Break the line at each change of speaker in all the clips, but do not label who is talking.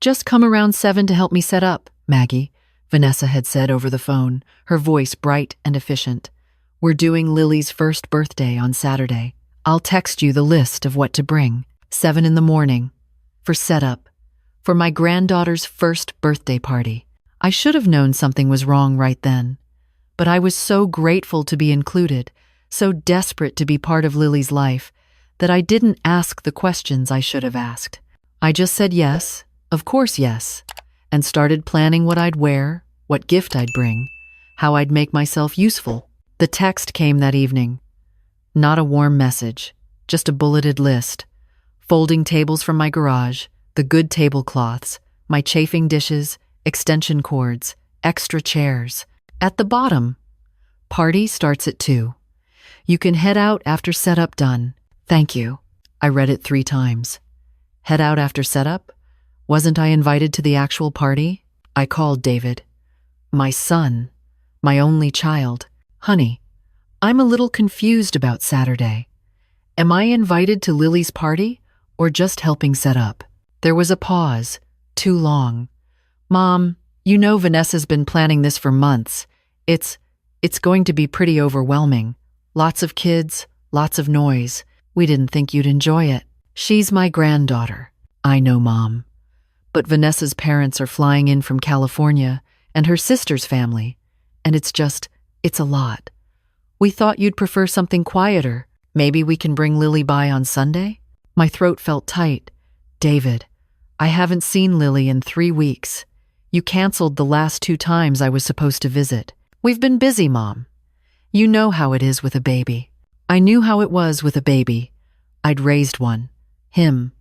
Just come around 7 to help me set up, Maggie, Vanessa had said over the phone, her voice bright and efficient. We're doing Lily's first birthday on Saturday. I'll text you the list of what to bring. 7 in the morning. For setup. For my granddaughter's first birthday party. I should have known something was wrong right then. But I was so grateful to be included, so desperate to be part of Lily's life, that I didn't ask the questions I should have asked. I just said yes, of course yes, and started planning what I'd wear, what gift I'd bring, how I'd make myself useful. The text came that evening. Not a warm message, just a bulleted list. Folding tables from my garage, the good tablecloths, my chafing dishes, extension cords, extra chairs. At the bottom, party starts at 2. You can head out after setup done. Thank you. I read it 3 times. Head out after setup? Wasn't I invited to the actual party? I called David. My son. My only child. Honey, I'm a little confused about Saturday. Am I invited to Lily's party or just helping set up? There was a pause. Too long. Mom, you know Vanessa's been planning this for months. It's going to be pretty overwhelming. Lots of kids, lots of noise. We didn't think you'd enjoy it. She's my granddaughter. I know, Mom. But Vanessa's parents are flying in from California and her sister's family, and it's a lot. We thought you'd prefer something quieter. Maybe we can bring Lily by on Sunday? My throat felt tight. David, I haven't seen Lily in 3 weeks. You canceled the last 2 times I was supposed to visit. We've been busy, Mom. You know how it is with a baby. I knew how it was with a baby. I'd raised one. Him.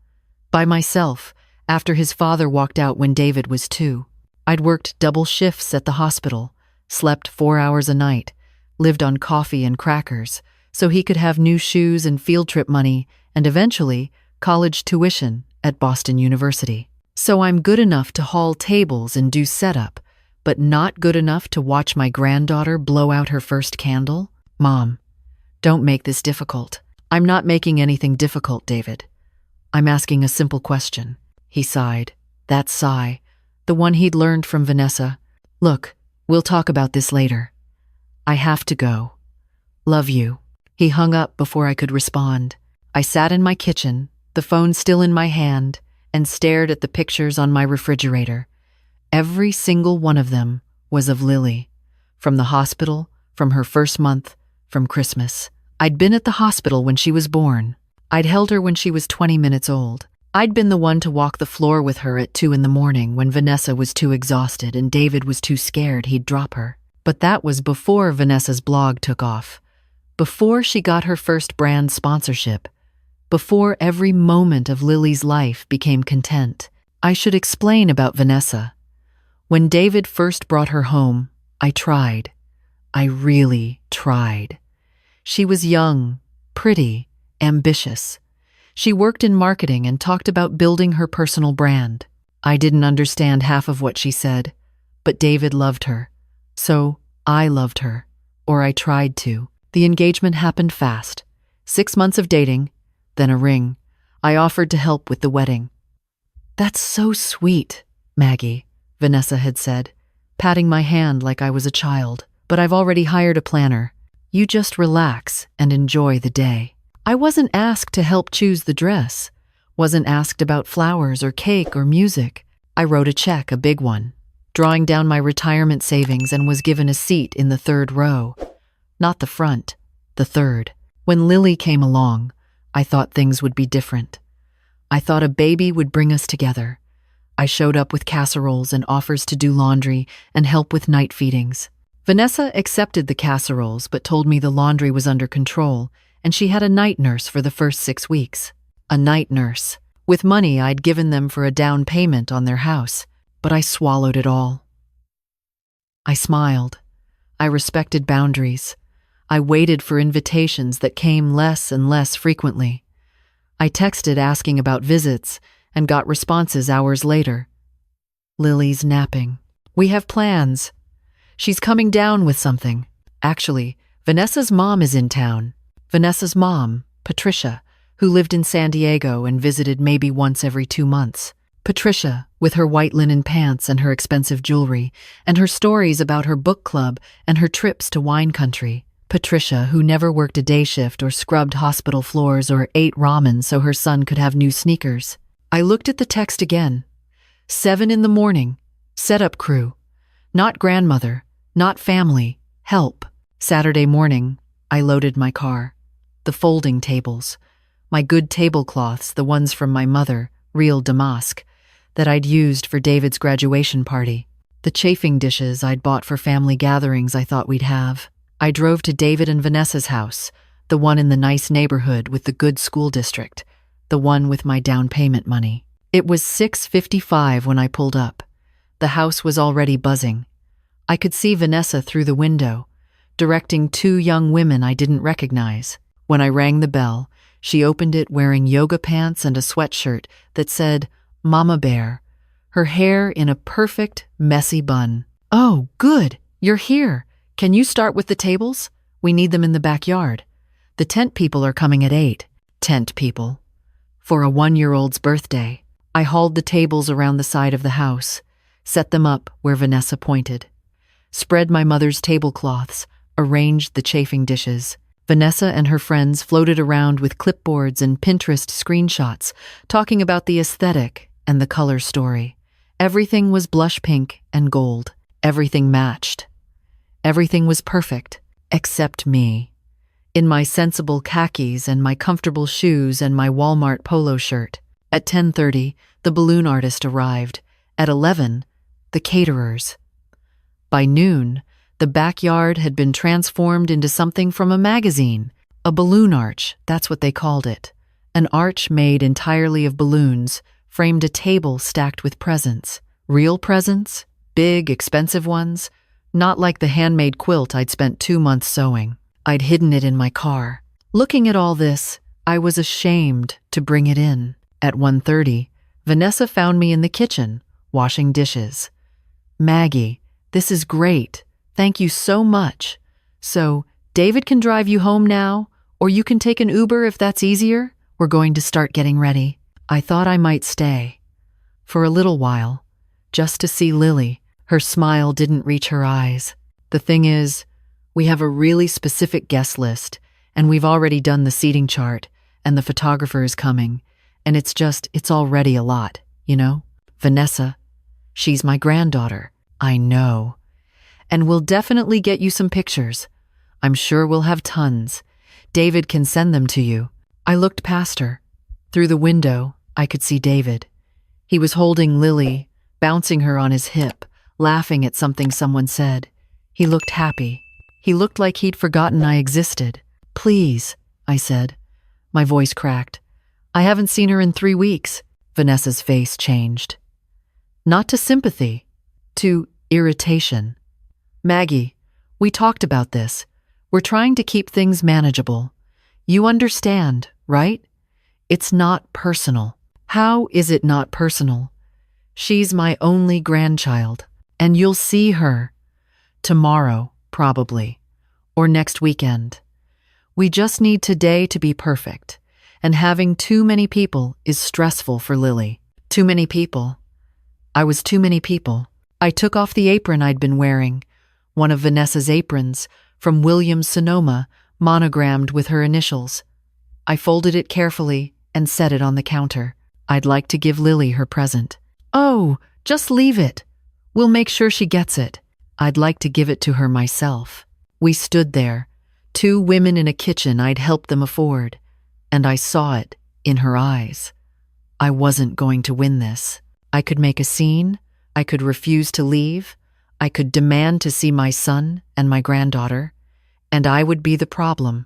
By myself, after his father walked out when David was 2. I'd worked double shifts at the hospital, slept 4 hours a night, lived on coffee and crackers, so he could have new shoes and field trip money and eventually college tuition at Boston University. So I'm good enough to haul tables and do setup, but not good enough to watch my granddaughter blow out her first candle? Mom, don't make this difficult. I'm not making anything difficult, David. I'm asking a simple question. He sighed. That sigh, the one he'd learned from Vanessa. Look, we'll talk about this later. I have to go. Love you. He hung up before I could respond. I sat in my kitchen, the phone still in my hand, and stared at the pictures on my refrigerator. Every single one of them was of Lily. From the hospital, from her first month, from Christmas. I'd been at the hospital when she was born. I'd held her when she was 20 minutes old. I'd been the one to walk the floor with her at 2 in the morning when Vanessa was too exhausted and David was too scared he'd drop her. But that was before Vanessa's blog took off. Before she got her first brand sponsorship. Before every moment of Lily's life became content. I should explain about Vanessa. When David first brought her home, I tried. I really tried. She was young, pretty, ambitious. She worked in marketing and talked about building her personal brand. I didn't understand half of what she said, but David loved her. So I loved her, or I tried to. The engagement happened fast. 6 months of dating, then a ring. I offered to help with the wedding. That's so sweet, Maggie, Vanessa had said, patting my hand like I was a child. But I've already hired a planner. You just relax and enjoy the day. I wasn't asked to help choose the dress. Wasn't asked about flowers or cake or music. I wrote a check, a big one, drawing down my retirement savings, and was given a seat in the 3rd row. Not the front, the 3rd. When Lily came along, I thought things would be different. I thought a baby would bring us together. I showed up with casseroles and offers to do laundry and help with night feedings. Vanessa accepted the casseroles but told me the laundry was under control and she had a night nurse for the first 6 weeks. A night nurse, with money I'd given them for a down payment on their house, but I swallowed it all. I smiled. I respected boundaries. I waited for invitations that came less and less frequently. I texted asking about visits and got responses hours later. Lily's napping. We have plans. She's coming down with something. Actually, Vanessa's mom is in town. Vanessa's mom, Patricia, who lived in San Diego and visited maybe once every 2 months. Patricia, with her white linen pants and her expensive jewelry, and her stories about her book club and her trips to wine country. Patricia, who never worked a day shift or scrubbed hospital floors or ate ramen so her son could have new sneakers. I looked at the text again. 7 in the morning. Setup crew. Not grandmother. Not family. Help. Saturday morning, I loaded my car. The folding tables. My good tablecloths, the ones from my mother, real damask, that I'd used for David's graduation party. The chafing dishes I'd bought for family gatherings I thought we'd have. I drove to David and Vanessa's house, the one in the nice neighborhood with the good school district, the one with my down payment money. It was 6:55 when I pulled up. The house was already buzzing. I could see Vanessa through the window, directing 2 young women I didn't recognize. When I rang the bell, she opened it wearing yoga pants and a sweatshirt that said, Mama Bear, her hair in a perfect, messy bun. Oh, good, you're here. Can you start with the tables? We need them in the backyard. The tent people are coming at 8. Tent people. For a 1-year-old's birthday. I hauled the tables around the side of the house, set them up where Vanessa pointed, spread my mother's tablecloths, arranged the chafing dishes. Vanessa and her friends floated around with clipboards and Pinterest screenshots, talking about the aesthetic and the color story. Everything was blush pink and gold. Everything matched. Everything was perfect, except me. In my sensible khakis and my comfortable shoes and my Walmart polo shirt. At 10:30, the balloon artist arrived. At 11, the caterers. By noon, the backyard had been transformed into something from a magazine. A balloon arch, that's what they called it. An arch made entirely of balloons framed a table stacked with presents. Real presents, big, expensive ones, not like the handmade quilt I'd spent 2 months sewing. I'd hidden it in my car. Looking at all this, I was ashamed to bring it in. At 1:30, Vanessa found me in the kitchen, washing dishes. Maggie, this is great. Thank you so much. So, David can drive you home now, or you can take an Uber if that's easier? We're going to start getting ready. I thought I might stay. For a little while, just to see Lily. Her smile didn't reach her eyes. The thing is, we have a really specific guest list, and we've already done the seating chart, and the photographer is coming, and it's already a lot, you know? Vanessa, she's my granddaughter. I know. And we'll definitely get you some pictures. I'm sure we'll have tons. David can send them to you. I looked past her. Through the window, I could see David. He was holding Lily, bouncing her on his hip, laughing at something someone said. He looked happy. He looked like he'd forgotten I existed. Please, I said. My voice cracked. I haven't seen her in 3 weeks. Vanessa's face changed. Not to sympathy, to irritation. Maggie, we talked about this. We're trying to keep things manageable. You understand, right? It's not personal. How is it not personal? She's my only grandchild, and you'll see her. Tomorrow, probably, or next weekend. We just need today to be perfect, and having too many people is stressful for Lily. Too many people. I was too many people. I took off the apron I'd been wearing, one of Vanessa's aprons, from Williams-Sonoma, monogrammed with her initials. I folded it carefully and set it on the counter. I'd like to give Lily her present. Oh, just leave it. We'll make sure she gets it. I'd like to give it to her myself. We stood there, 2 women in a kitchen I'd helped them afford, and I saw it in her eyes. I wasn't going to win this. I could make a scene. I could refuse to leave. I could demand to see my son and my granddaughter, and I would be the problem.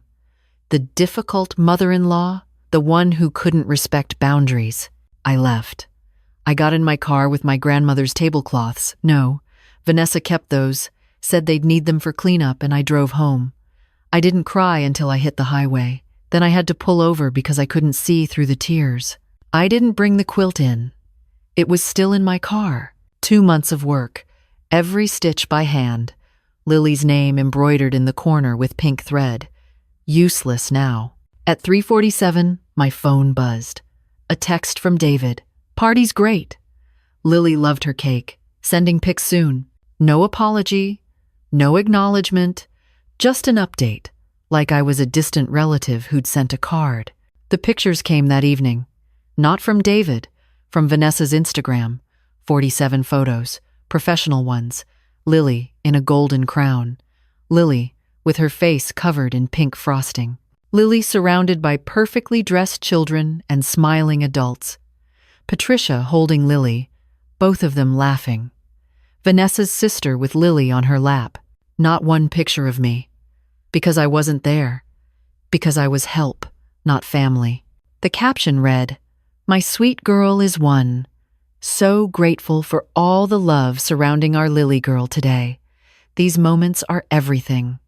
The difficult mother-in-law, the one who couldn't respect boundaries. I left. I got in my car with my grandmother's tablecloths. No, Vanessa kept those, said they'd need them for cleanup, and I drove home. I didn't cry until I hit the highway. Then I had to pull over because I couldn't see through the tears. I didn't bring the quilt in. It was still in my car. 2 months of work, every stitch by hand, Lily's name embroidered in the corner with pink thread. Useless now. At 3:47, my phone buzzed. A text from David. Party's great. Lily loved her cake, sending pics soon. No apology, no acknowledgement, just an update, like I was a distant relative who'd sent a card. The pictures came that evening. Not from David, from Vanessa's Instagram. 47 photos, professional ones. Lily in a golden crown. Lily with her face covered in pink frosting. Lily surrounded by perfectly dressed children and smiling adults. Patricia holding Lily, both of them laughing. Vanessa's sister with Lily on her lap. Not one picture of me. Because I wasn't there. Because I was help, not family. The caption read, "My sweet girl is one. So grateful for all the love surrounding our Lily girl today. These moments are everything.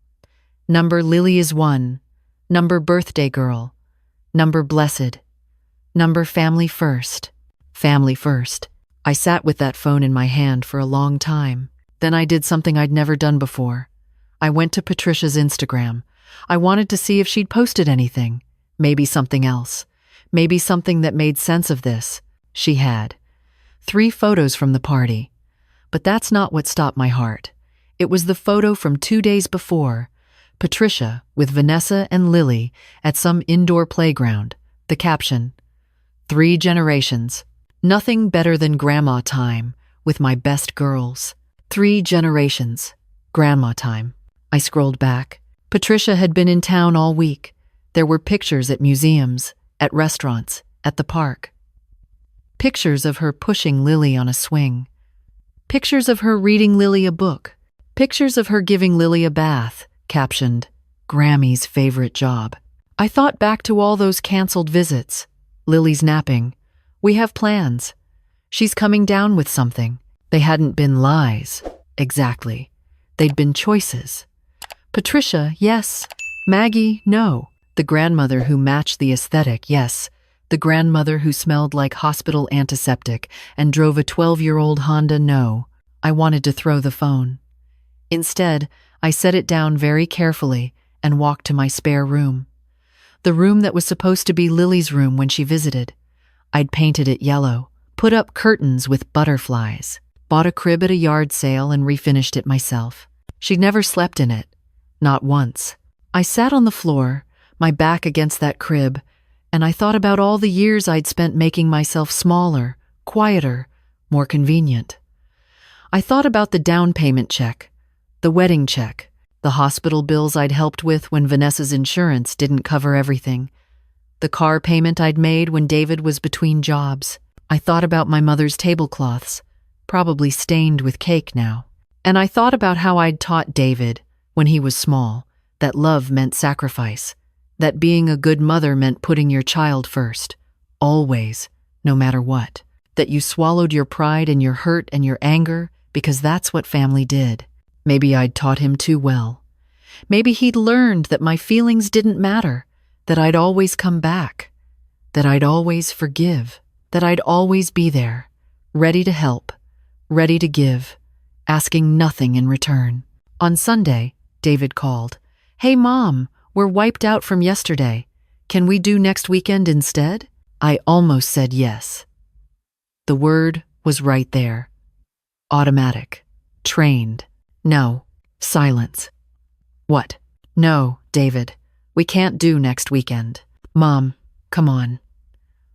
Number Lily is one. Number birthday girl. Number blessed. Number family first. Family first." I sat with that phone in my hand for a long time. Then I did something I'd never done before. I went to Patricia's Instagram. I wanted to see if she'd posted anything. Maybe something else. Maybe something that made sense of this. She had. 3 photos from the party. But that's not what stopped my heart. It was the photo from 2 days before. Patricia with Vanessa and Lily at some indoor playground. The caption, 3 generations. Nothing better than grandma time with my best girls. 3 generations. Grandma time. I scrolled back. Patricia had been in town all week. There were pictures at museums, at restaurants, at the park. Pictures of her pushing Lily on a swing. Pictures of her reading Lily a book. Pictures of her giving Lily a bath, captioned, "Grammy's favorite job." I thought back to all those canceled visits. Lily's napping. We have plans. She's coming down with something. They hadn't been lies. Exactly. They'd been choices. Patricia, yes. Maggie, no. The grandmother who matched the aesthetic, yes. The grandmother who smelled like hospital antiseptic and drove a 12-year-old Honda, no. I wanted to throw the phone. Instead, I set it down very carefully and walked to my spare room. The room that was supposed to be Lily's room when she visited. I'd painted it yellow, put up curtains with butterflies, bought a crib at a yard sale and refinished it myself. She'd never slept in it. Not once. I sat on the floor, my back against that crib, and I thought about all the years I'd spent making myself smaller, quieter, more convenient. I thought about the down payment check, the wedding check, the hospital bills I'd helped with when Vanessa's insurance didn't cover everything, the car payment I'd made when David was between jobs. I thought about my mother's tablecloths, probably stained with cake now. And I thought about how I'd taught David, when he was small, that love meant sacrifice, that being a good mother meant putting your child first, always, no matter what, that you swallowed your pride and your hurt and your anger because that's what family did. Maybe I'd taught him too well. Maybe he'd learned that my feelings didn't matter, that I'd always come back, that I'd always forgive, that I'd always be there, ready to help, ready to give, asking nothing in return. On Sunday, David called. "Hey, Mom, we're wiped out from yesterday. Can we do next weekend instead?" I almost said yes. The word was right there. Automatic. Trained. No. Silence. What? No, David. We can't do next weekend. Mom, come on.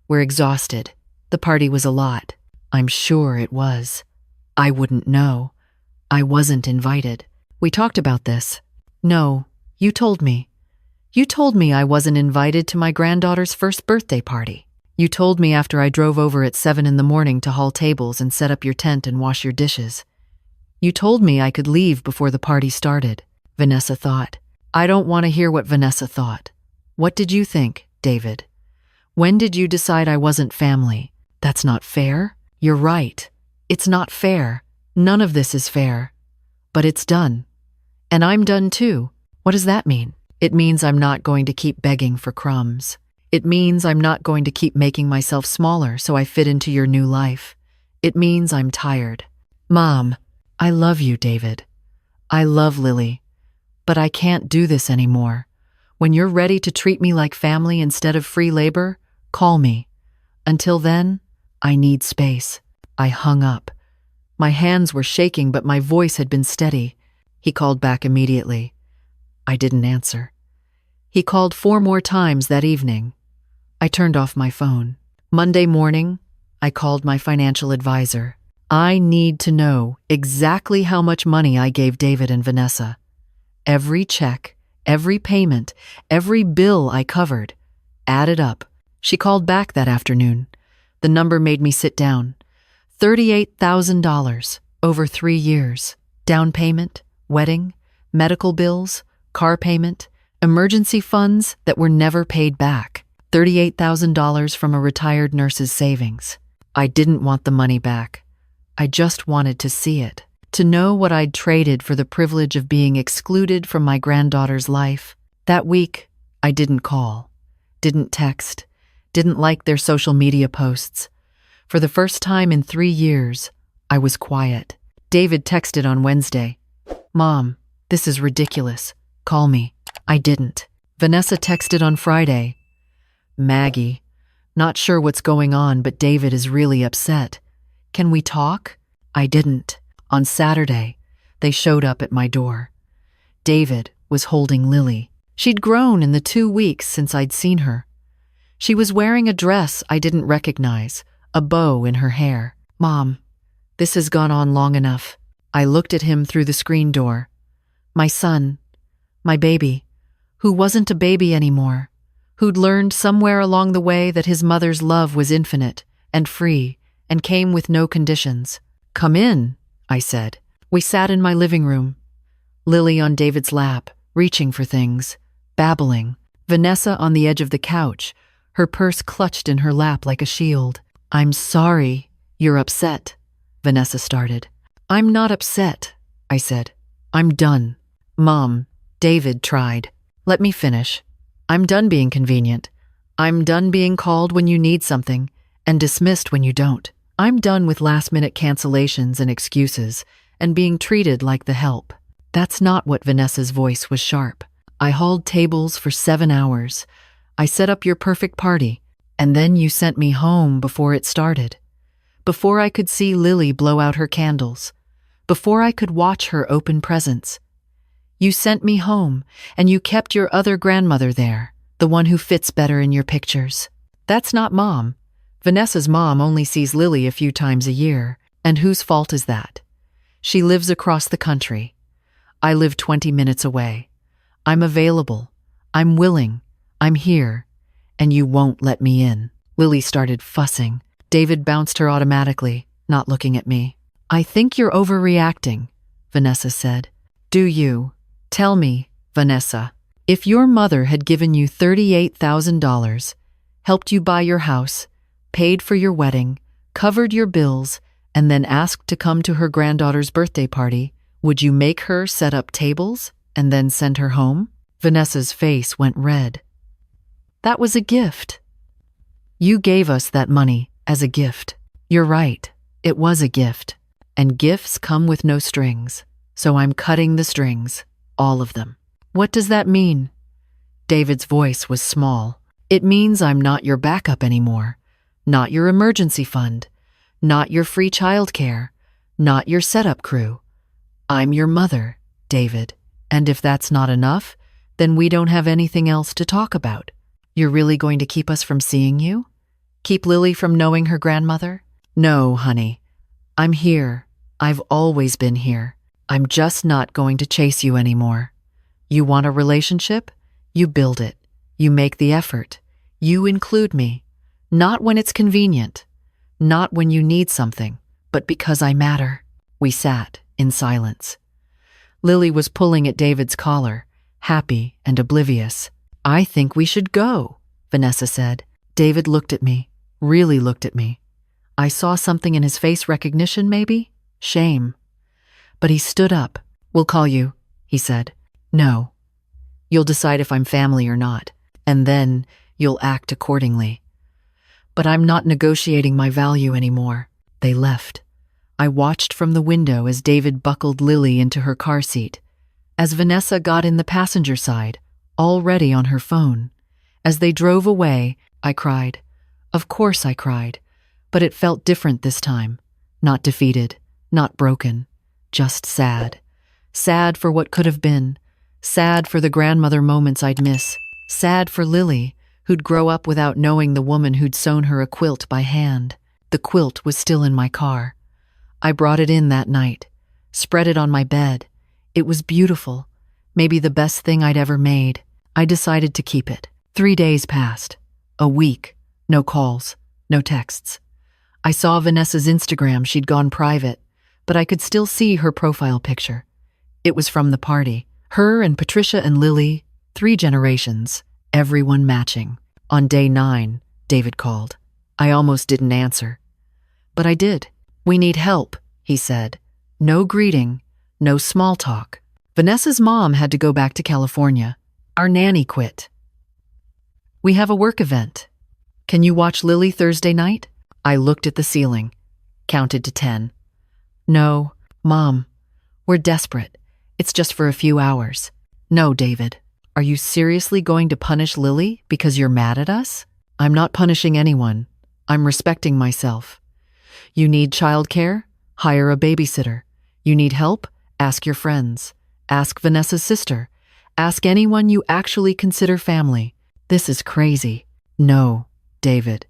We're exhausted. The party was a lot. I'm sure it was. I wouldn't know. I wasn't invited. We talked about this. No, you told me. You told me I wasn't invited to my granddaughter's first birthday party. You told me after I drove over at 7 in the morning to haul tables and set up your tent and wash your dishes. You told me I could leave before the party started. Vanessa thought. I don't want to hear what Vanessa thought. What did you think, David? When did you decide I wasn't family? That's not fair. You're right. It's not fair. None of this is fair. But it's done. And I'm done too. What does that mean? It means I'm not going to keep begging for crumbs. It means I'm not going to keep making myself smaller so I fit into your new life. It means I'm tired. Mom, I love you, David. I love Lily. But I can't do this anymore. When you're ready to treat me like family instead of free labor, call me. Until then, I need space. I hung up. My hands were shaking, but my voice had been steady. He called back immediately. I didn't answer. He called 4 more times that evening. I turned off my phone. Monday morning, I called my financial advisor. I need to know exactly how much money I gave David and Vanessa. Every check, every payment, every bill I covered, added up. She called back that afternoon. The number made me sit down. $38,000 over 3 years. Down payment, wedding, medical bills, car payment, emergency funds that were never paid back. $38,000 from a retired nurse's savings. I didn't want the money back. I just wanted to see it, to know what I'd traded for the privilege of being excluded from my granddaughter's life. That week, I didn't call, didn't text, didn't like their social media posts. For the first time in 3 years, I was quiet. David texted on Wednesday. "Mom, this is ridiculous. Call me." I didn't. Vanessa texted on Friday. "Maggie, not sure what's going on, but David is really upset. Can we talk?" I didn't. On Saturday, they showed up at my door. David was holding Lily. She'd grown in the 2 weeks since I'd seen her. She was wearing a dress I didn't recognize, a bow in her hair. "Mom, this has gone on long enough." I looked at him through the screen door. My son, my baby, who wasn't a baby anymore, who'd learned somewhere along the way that his mother's love was infinite and free and came with no conditions. "Come in," I said. We sat in my living room. Lily on David's lap, reaching for things, babbling. Vanessa on the edge of the couch, her purse clutched in her lap like a shield. "I'm sorry you're upset," Vanessa started. "I'm not upset," I said. "I'm done." "Mom," David tried. "Let me finish. I'm done being convenient. I'm done being called when you need something and dismissed when you don't. I'm done with last-minute cancellations and excuses and being treated like the help." That's not what Vanessa's voice was sharp. "I hauled tables for 7 hours. I set up your perfect party, and then you sent me home before it started. Before I could see Lily blow out her candles. Before I could watch her open presents. You sent me home, and you kept your other grandmother there, the one who fits better in your pictures. That's not Mom. Vanessa's mom only sees Lily a few times a year, and whose fault is that? She lives across the country. I live 20 minutes away. I'm available. I'm willing. I'm here. And you won't let me in." Lily started fussing. David bounced her automatically, not looking at me. "I think you're overreacting," Vanessa said. "Do you? Tell me, Vanessa, if your mother had given you $38,000, helped you buy your house, paid for your wedding, covered your bills, and then asked to come to her granddaughter's birthday party, would you make her set up tables and then send her home?" Vanessa's face went red. "That was a gift. You gave us that money as a gift." "You're right, it was a gift. And gifts come with no strings, so I'm cutting the strings, all of them." "What does that mean?" David's voice was small. "It means I'm not your backup anymore. Not your emergency fund, not your free childcare, not your setup crew. I'm your mother, David, and if that's not enough, then we don't have anything else to talk about. You're really going to keep us from seeing you? Keep Lily from knowing her grandmother?" "No, honey. I'm here. I've always been here. I'm just not going to chase you anymore. You want a relationship? You build it. You make the effort. You include me. Not when it's convenient. Not when you need something, but because I matter." We sat in silence. Lily was pulling at David's collar, happy and oblivious. "I think we should go," Vanessa said. David looked at me, really looked at me. I saw something in his face, recognition maybe? Shame. But he stood up. "We'll call you," he said. "No. You'll decide if I'm family or not, and then you'll act accordingly. But I'm not negotiating my value anymore." They left. I watched from the window as David buckled Lily into her car seat, as Vanessa got in the passenger side, already on her phone. As they drove away, I cried. Of course I cried, but it felt different this time. Not defeated, not broken, just sad. Sad for what could have been. Sad for the grandmother moments I'd miss. Sad for Lily, who'd grow up without knowing the woman who'd sewn her a quilt by hand. The quilt was still in my car. I brought it in that night, spread it on my bed. It was beautiful, maybe the best thing I'd ever made. I decided to keep it. 3 days passed. A week. No calls, no texts. I saw Vanessa's Instagram, she'd gone private, but I could still see her profile picture. It was from the party. Her and Patricia and Lily, 3 generations, everyone matching. On day 9, David called. I almost didn't answer. But I did. "We need help," he said. No greeting, no small talk. Vanessa's mom had to go back to California. Our nanny quit. "We have a work event. Can you watch Lily Thursday night?" I looked at the ceiling, counted to 10. "No, Mom. We're desperate. It's just for a few hours." "No, David. Are you seriously going to punish Lily because you're mad at us?" "I'm not punishing anyone. I'm respecting myself. You need childcare? Hire a babysitter. You need help? Ask your friends. Ask Vanessa's sister. Ask anyone you actually consider family. This is crazy." "No, David.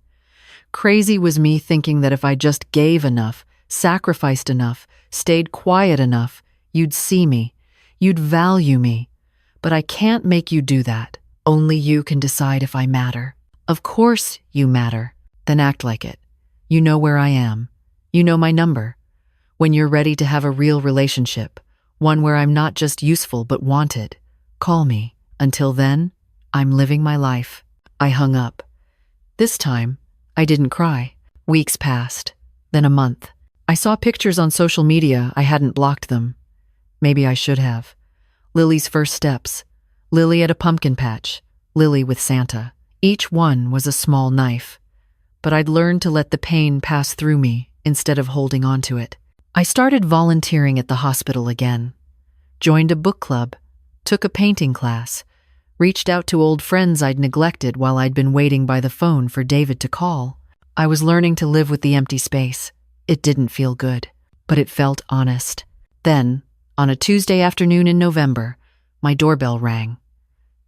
Crazy was me thinking that if I just gave enough, sacrificed enough, stayed quiet enough, you'd see me. You'd value me. But I can't make you do that. Only you can decide if I matter." "Of course you matter." "Then act like it. You know where I am. You know my number. When you're ready to have a real relationship, one where I'm not just useful but wanted, call me. Until then, I'm living my life." I hung up. This time, I didn't cry. Weeks passed, then a month. I saw pictures on social media. I hadn't blocked them. Maybe I should have. Lily's first steps. Lily at a pumpkin patch. Lily with Santa. Each one was a small knife. But I'd learned to let the pain pass through me instead of holding on to it. I started volunteering at the hospital again. Joined a book club. Took a painting class. Reached out to old friends I'd neglected while I'd been waiting by the phone for David to call. I was learning to live with the empty space. It didn't feel good, but it felt honest. Then, on a Tuesday afternoon in November, my doorbell rang.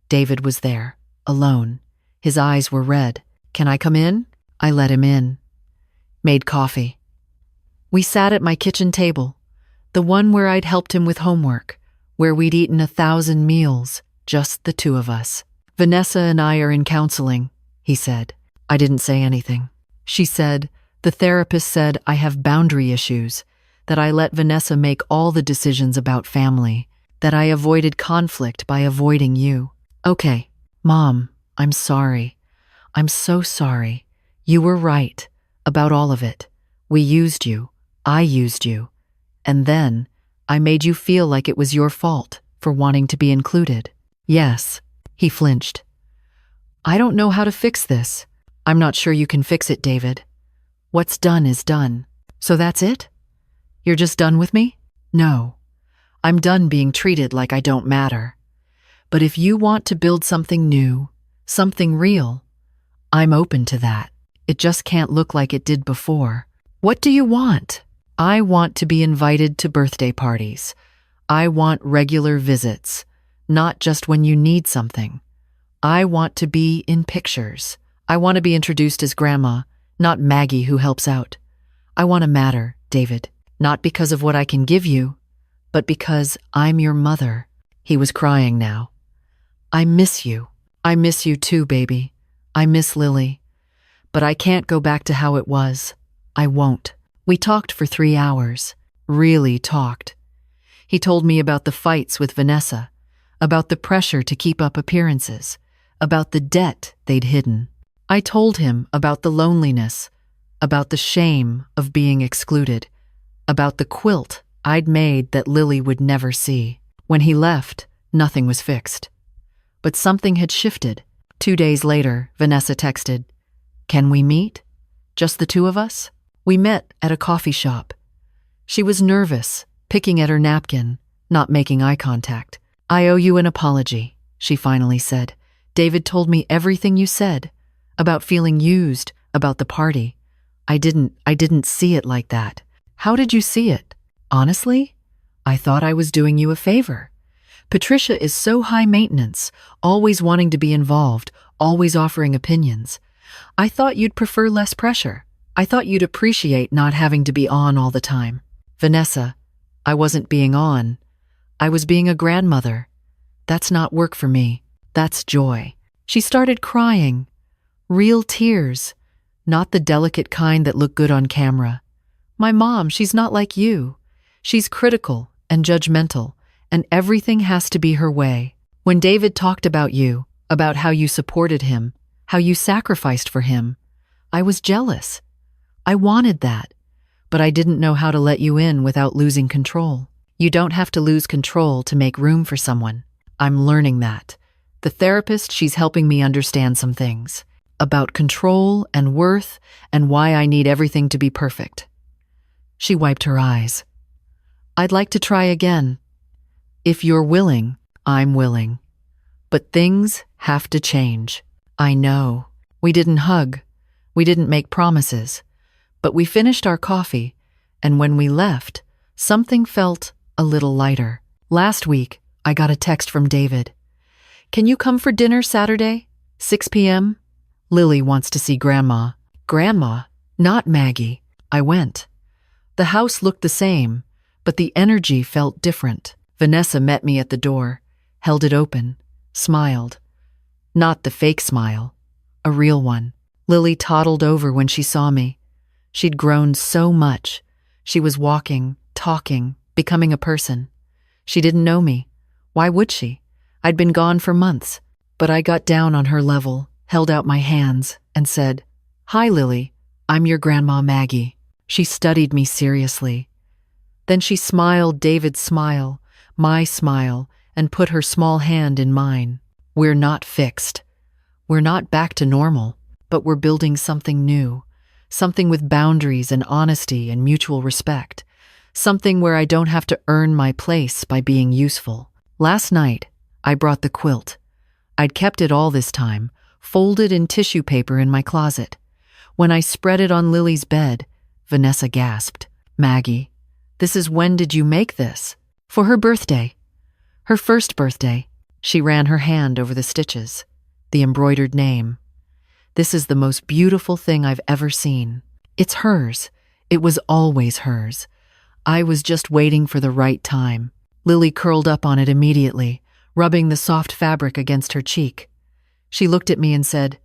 David was there, alone. His eyes were red. "Can I come in?" I let him in. Made coffee. We sat at my kitchen table, the one where I'd helped him with homework, where we'd eaten 1,000 meals, just the 2 of us. "Vanessa and I are in counseling," he said. I didn't say anything. She said, "The therapist said I have boundary issues, that I let Vanessa make all the decisions about family, that I avoided conflict by avoiding you." "Okay, Mom, I'm sorry. I'm so sorry. You were right about all of it. We used you. I used you. And then I made you feel like it was your fault for wanting to be included." "Yes." He flinched. "I don't know how to fix this." "I'm not sure you can fix it, David. What's done is done." "So that's it? You're just done with me?" "No. I'm done being treated like I don't matter. But if you want to build something new, something real, I'm open to that. It just can't look like it did before." "What do you want?" "I want to be invited to birthday parties. I want regular visits, not just when you need something. I want to be in pictures. I want to be introduced as Grandma, not Maggie who helps out. I want to matter, David, not because of what I can give you, but because I'm your mother." He was crying now. "I miss you. I miss you too, baby. I miss Lily. But I can't go back to how it was. I won't." We talked for 3 hours. Really talked. He told me about the fights with Vanessa, about the pressure to keep up appearances, about the debt they'd hidden. I told him about the loneliness, about the shame of being excluded, about the quilt I'd made that Lily would never see. When he left, nothing was fixed. But something had shifted. 2 days later, Vanessa texted, "Can we meet? Just the 2 of us?" We met at a coffee shop. She was nervous, picking at her napkin, not making eye contact. "I owe you an apology," she finally said. "David told me everything you said, about feeling used, about the party. I didn't see it like that." How did you see it? Honestly, I thought I was doing you a favor. Patricia is so high maintenance, always wanting to be involved, always offering opinions. I thought you'd prefer less pressure. I thought you'd appreciate not having to be on all the time. Vanessa, I wasn't being on. I was being a grandmother. That's not work for me. That's joy. She started crying. Real tears. Not the delicate kind that look good on camera. My mom, she's not like you. She's critical and judgmental, and everything has to be her way. When David talked about you, about how you supported him, how you sacrificed for him, I was jealous. I wanted that, but I didn't know how to let you in without losing control. You don't have to lose control to make room for someone. I'm learning that. The therapist, she's helping me understand some things about control and worth and why I need everything to be perfect. She wiped her eyes. I'd like to try again. If you're willing, I'm willing. But things have to change. I know. We didn't hug. We didn't make promises. But we finished our coffee, and when we left, something felt a little lighter. Last week, I got a text from David. Can you come for dinner Saturday, 6 p.m.? Lily wants to see Grandma. Grandma, not Maggie. I went. The house looked the same, but the energy felt different. Vanessa met me at the door, held it open, smiled. Not the fake smile, a real one. Lily toddled over when she saw me. She'd grown so much. She was walking, talking, becoming a person. She didn't know me. Why would she? I'd been gone for months. But I got down on her level, held out my hands, and said, Hi, Lily. I'm your Grandma Maggie. She studied me seriously. Then she smiled David's smile, my smile, and put her small hand in mine. We're not fixed. We're not back to normal, but we're building something new. Something with boundaries and honesty and mutual respect. Something where I don't have to earn my place by being useful. Last night, I brought the quilt. I'd kept it all this time, folded in tissue paper in my closet. When I spread it on Lily's bed, Vanessa gasped. Maggie, this is when did you make this? For her birthday. Her first birthday. She ran her hand over the stitches, the embroidered name. This is the most beautiful thing I've ever seen. It's hers. It was always hers. I was just waiting for the right time. Lily curled up on it immediately, rubbing the soft fabric against her cheek. She looked at me and said,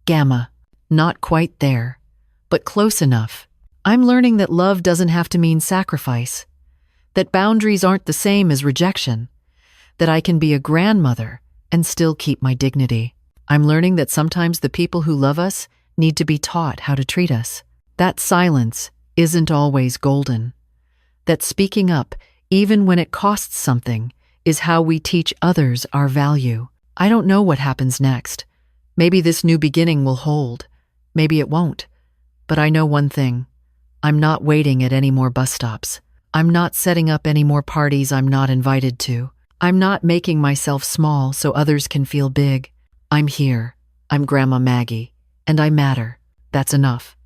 Gamma, not quite there, but close enough. I'm learning that love doesn't have to mean sacrifice, that boundaries aren't the same as rejection, that I can be a grandmother and still keep my dignity. I'm learning that sometimes the people who love us need to be taught how to treat us. That silence isn't always golden. That speaking up, even when it costs something, is how we teach others our value. I don't know what happens next. Maybe this new beginning will hold. Maybe it won't. But I know one thing. I'm not waiting at any more bus stops. I'm not setting up any more parties I'm not invited to. I'm not making myself small so others can feel big. I'm here. I'm Grandma Maggie. And I matter. That's enough.